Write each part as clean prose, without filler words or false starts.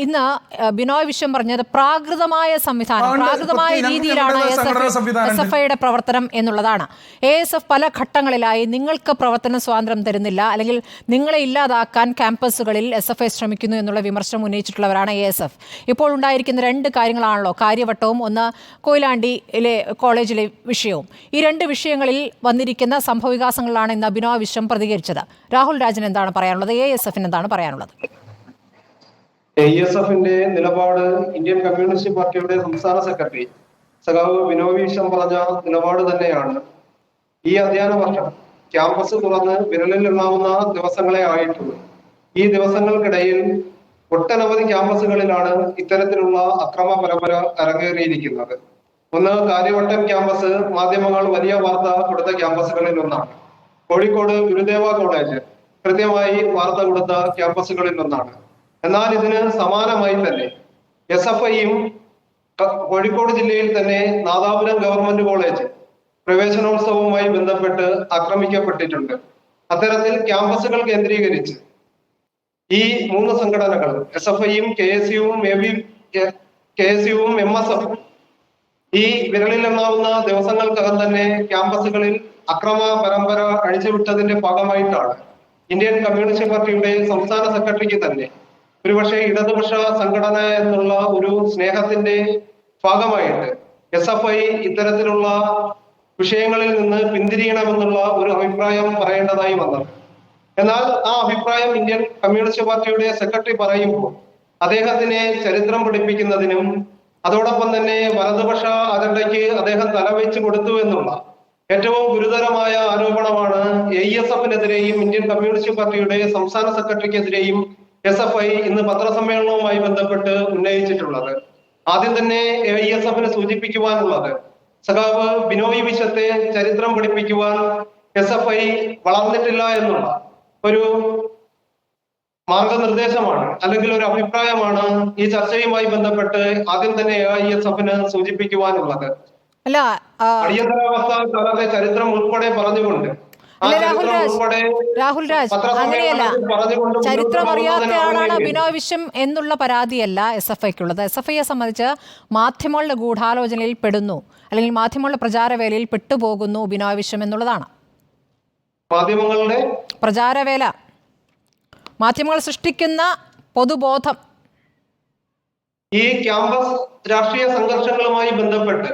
ഇന്ന് ബിനോയ് വിശ്വം പറഞ്ഞത് പ്രാകൃതമായ സംവിധാനം, പ്രാകൃതമായ രീതിയിലാണ് SFIയുടെ പ്രവർത്തനം എന്നുള്ളതാണ്. ASF പല ഘട്ടങ്ങളിലായി നിങ്ങൾക്ക് പ്രവർത്തന സ്വാതന്ത്ര്യം തരുന്നില്ല, അല്ലെങ്കിൽ നിങ്ങളെ ഇല്ലാതാക്കാൻ ക്യാമ്പസുകളിൽ SFI ശ്രമിക്കുന്നു എന്നുള്ള വിമർശനം ഉന്നയിച്ചിട്ടുള്ളവരാണ് ASF. ഇപ്പോൾ ഉണ്ടായിരിക്കുന്ന രണ്ട് കാര്യങ്ങളാണല്ലോ, കാര്യവട്ടവും ഒന്ന് കൊയിലാണ്ടിയിലെ കോളേജിലെ വിഷയവും. ഈ രണ്ട് വിഷയങ്ങളിൽ വന്നിരിക്കുന്ന സംഭവവികാസങ്ങളിലാണ് ഇന്ന് ബിനോയ് വിശ്വം പ്രതികരിച്ചത്. രാഹുൽ രാജൻ എന്താണ് പറയാനുള്ളത്? ASFന് എന്താണ് പറയാനുള്ളത്? ASFന്റെ നിലപാട് ഇന്ത്യൻ കമ്മ്യൂണിസ്റ്റ് പാർട്ടിയുടെ സംസ്ഥാന സെക്രട്ടറി സഖാവ് ബിനോയ് വിശ്വം പറഞ്ഞ നിലപാട് തന്നെയാണ്. ഈ അധ്യയന വർഷം ക്യാമ്പസ് തുറന്ന് വിരലിലെണ്ണാവുന്ന ദിവസങ്ങളെ ആയിട്ടുള്ളൂ. ഈ ദിവസങ്ങൾക്കിടയിൽ ഒട്ടനവധി ക്യാമ്പസുകളിലാണ് ഇത്തരത്തിലുള്ള അക്രമ പരമ്പര അരങ്ങേറിയിരിക്കുന്നത്. ഒന്ന്, കാര്യവട്ടം ക്യാമ്പസ് മാധ്യമങ്ങൾ വലിയ വാർത്ത കൊടുത്ത ക്യാമ്പസുകളിൽ ഒന്നാണ്. കോഴിക്കോട് ഗുരുദേവ കോളേജ് കൃത്യമായി വാർത്ത കൊടുത്ത ക്യാമ്പസുകളിൽ ഒന്നാണ്. എന്നാൽ ഇതിന് സമാനമായി തന്നെ SFIയും കോഴിക്കോട് ജില്ലയിൽ തന്നെ നാദാപുരം ഗവൺമെന്റ് കോളേജ് പ്രവേശനോത്സവവുമായി ബന്ധപ്പെട്ട് ആക്രമിക്കപ്പെട്ടിട്ടുണ്ട്. അത്തരത്തിൽ ക്യാമ്പസുകൾ കേന്ദ്രീകരിച്ച് ഈ മൂന്ന് സംഘടനകൾ SFIയും KSUവും MSFും ഈ വിരലിലെണ്ണാവുന്ന ദിവസങ്ങൾക്കകം തന്നെ ക്യാമ്പസുകളിൽ അക്രമ പരമ്പര അഴിച്ചുവിട്ടതിന്റെ ഭാഗമായിട്ടാണ് ഇന്ത്യൻ കമ്മ്യൂണിസ്റ്റ് പാർട്ടിയുടെ സംസ്ഥാന സെക്രട്ടറിക്ക് തന്നെ ഒരുപക്ഷെ ഇടതുപക്ഷ സംഘടന എന്നുള്ള ഒരു സ്നേഹത്തിന്റെ ഭാഗമായിട്ട് SFI ഇത്തരത്തിലുള്ള വിഷയങ്ങളിൽ നിന്ന് പിന്തിരിയണമെന്നുള്ള ഒരു അഭിപ്രായം പറയേണ്ടതായി വന്നത്. എന്നാൽ ആ അഭിപ്രായം ഇന്ത്യൻ കമ്മ്യൂണിസ്റ്റ് പാർട്ടിയുടെ സെക്രട്ടറി പറയുമ്പോൾ അദ്ദേഹത്തിനെ ചരിത്രം പഠിപ്പിക്കുന്നതിനും അതോടൊപ്പം തന്നെ വലതുപക്ഷ അജണ്ടയ്ക്ക് അദ്ദേഹം തലവെച്ച് കൊടുത്തു എന്നുള്ള ഏറ്റവും ഗുരുതരമായ ആരോപണമാണ് ASFനെതിരെയും ഇന്ത്യൻ കമ്മ്യൂണിസ്റ്റ് പാർട്ടിയുടെ സംസ്ഥാന സെക്രട്ടറിക്കെതിരെയും SFI ഇന്ന് പത്രസമ്മേളനവുമായി ബന്ധപ്പെട്ട് ഉന്നയിച്ചിട്ടുള്ളത്. ആദ്യം തന്നെ ASFന് സൂചിപ്പിക്കുവാനുള്ളത്, സഖാവ് ബിനോയ് വിശ്വത്തെ ചരിത്രം പഠിപ്പിക്കുവാൻ SFI വളർന്നിട്ടില്ല എന്നുള്ള ഒരു മാർഗനിർദ്ദേശമാണ്, അല്ലെങ്കിൽ ഒരു അഭിപ്രായമാണ് ഈ ചർച്ചയുമായി ബന്ധപ്പെട്ട് ആദ്യം തന്നെ AISFന് സൂചിപ്പിക്കുവാനുള്ളത്. അടിയന്തരാവസ്ഥ കാലത്തെ ചരിത്രം ഉൾപ്പെടെ പറഞ്ഞുകൊണ്ട് രാഹുൽ രാജ്, അങ്ങനെയല്ല. ചരിത്രം അറിയാത്ത ആളാണ് ബിനോയ് വിശ്വം എന്നുള്ള പരാതിയല്ല SFIക്കുള്ളത്. SFIയെ സംബന്ധിച്ച് മാധ്യമങ്ങളുടെ ഗൂഢാലോചനയിൽ പെടുന്നു, അല്ലെങ്കിൽ മാധ്യമങ്ങളുടെ പ്രചാരവേലയിൽ പെട്ടുപോകുന്നു ബിനോയ് വിശ്വം എന്നുള്ളതാണ്. മാധ്യമങ്ങളുടെ പ്രചാരവേല, മാധ്യമങ്ങൾ സൃഷ്ടിക്കുന്ന പൊതുബോധം, ഈ ക്യാമ്പസ് രാഷ്ട്രീയ സംഘർഷങ്ങളുമായി ബന്ധപ്പെട്ട്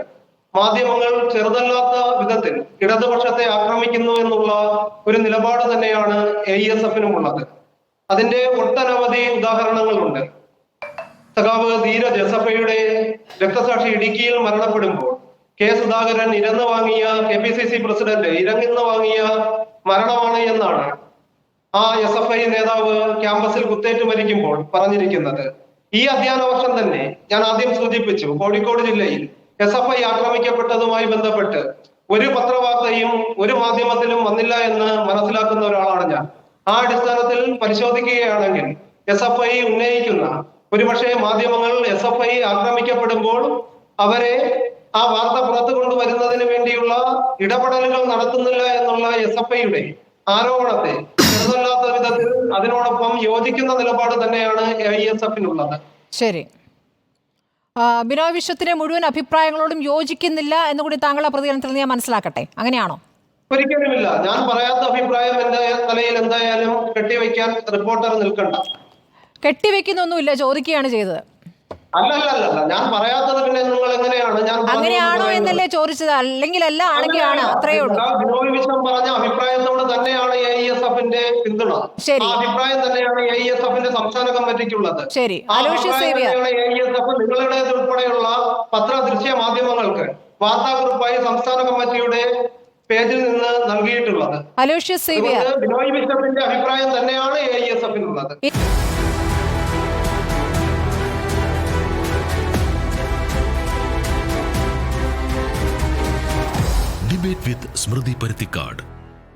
മാധ്യമങ്ങൾ ചെറുതല്ലാത്ത വിധത്തിൽ ഇടതുപക്ഷത്തെ ആക്രമിക്കുന്നു എന്നുള്ള ഒരു നിലപാട് തന്നെയാണ് ASFനുമുള്ളത്. അതിന്റെ ഒട്ടനവധി ഉദാഹരണങ്ങളുണ്ട്. സഖാവ് ധീരജ് SFIയുടെ രക്തസാക്ഷി ഇടുക്കിയിൽ മരണപ്പെടുമ്പോൾ സുധാകരൻ ഇരന്ന് വാങ്ങിയ KPCC പ്രസിഡന്റ് ഇരങ്ങിന്ന് വാങ്ങിയ മരണമാണ് എന്നാണ് ആ SFI നേതാവ് ക്യാമ്പസിൽ കുത്തേറ്റ് മരിക്കുമ്പോൾ പറഞ്ഞിരിക്കുന്നത്. ഈ അധ്യയന വർഷം തന്നെ ഞാൻ ആദ്യം സൂചിപ്പിച്ചു, കോഴിക്കോട് ജില്ലയിൽ SFI ആക്രമിക്കപ്പെട്ടതുമായി ബന്ധപ്പെട്ട് ഒരു പത്രവാർത്തയും ഒരു മാധ്യമത്തിലും വന്നില്ല എന്ന് മനസ്സിലാക്കുന്ന ഒരാളാണ് ഞാൻ. ആ അടിസ്ഥാനത്തിൽ പരിശോധിക്കുകയാണെങ്കിൽ SFI ഉന്നയിക്കുന്ന ഒരുപക്ഷെ മാധ്യമങ്ങൾ SFI ആക്രമിക്കപ്പെടുമ്പോൾ അവരെ ആ വാർത്ത പുറത്തു കൊണ്ടുവരുന്നതിന് വേണ്ടിയുള്ള ഇടപെടലുകൾ നടത്തുന്നില്ല എന്നുള്ള SFIയുടെ ആരോപണത്തെ ചെറുതല്ലാത്ത വിധത്തിൽ അതിനോടൊപ്പം യോജിക്കുന്ന നിലപാട് തന്നെയാണ് AISFനുള്ളത്. ശരി, ബിനോയ് വിശ്വത്തിന്റെ മുഴുവൻ അഭിപ്രായങ്ങളോടും യോജിക്കുന്നില്ല എന്നുകൂടി താങ്കളുടെ പ്രതികരണത്തിൽ ഞാൻ മനസ്സിലാക്കട്ടെ, അങ്ങനെയാണോ? ഒരിക്കലുമില്ല. ഞാൻ പറയാത്ത അഭിപ്രായം എന്റെ തലയിൽ എന്തായാലും കെട്ടിവെക്കാൻ റിപ്പോർട്ടർ നിൽക്കണ്ട. കെട്ടിവെക്കുന്നൊന്നുമില്ല, ചോദിക്കുകയാണ് ചെയ്തത്. അല്ലല്ല, ഞാൻ പറയാത്തത് പിന്നെ നിങ്ങൾ എങ്ങനെയാണ്? ഞാൻ അങ്ങനെയാണോ എന്നല്ലേ ചോദിച്ചത്, അല്ലെങ്കിൽ അല്ല ആണെങ്കിലാണ്, അത്രയേ ഉള്ളൂ. ബിനോയ് വിശ്വം പറഞ്ഞ അഭിപ്രായത്തോട് തന്നെയാണ് AISFന്റെ പിന്തുണ. ശരി, അഭിപ്രായം തന്നെയാണ് AISFന്റെ സംസ്ഥാന കമ്മിറ്റിക്കുള്ളത്. ശരി, അലോഷ്യസ് സേവ്യർ, AISF നിങ്ങളുടേതുൾപ്പെടെയുള്ള പത്രദൃശ്യ മാധ്യമങ്ങൾക്ക് വാർത്താക്കുറിപ്പായി സംസ്ഥാന കമ്മിറ്റിയുടെ പേജിൽ നിന്ന് നൽകിയിട്ടുള്ളത്. അലോഷ്യസ് സേവ്യർ, ബിനോയ് വിശ്വത്തിന്റെ അഭിപ്രായം തന്നെയാണ് AISFനുള്ളത്. Debate with Smriti Parithikad.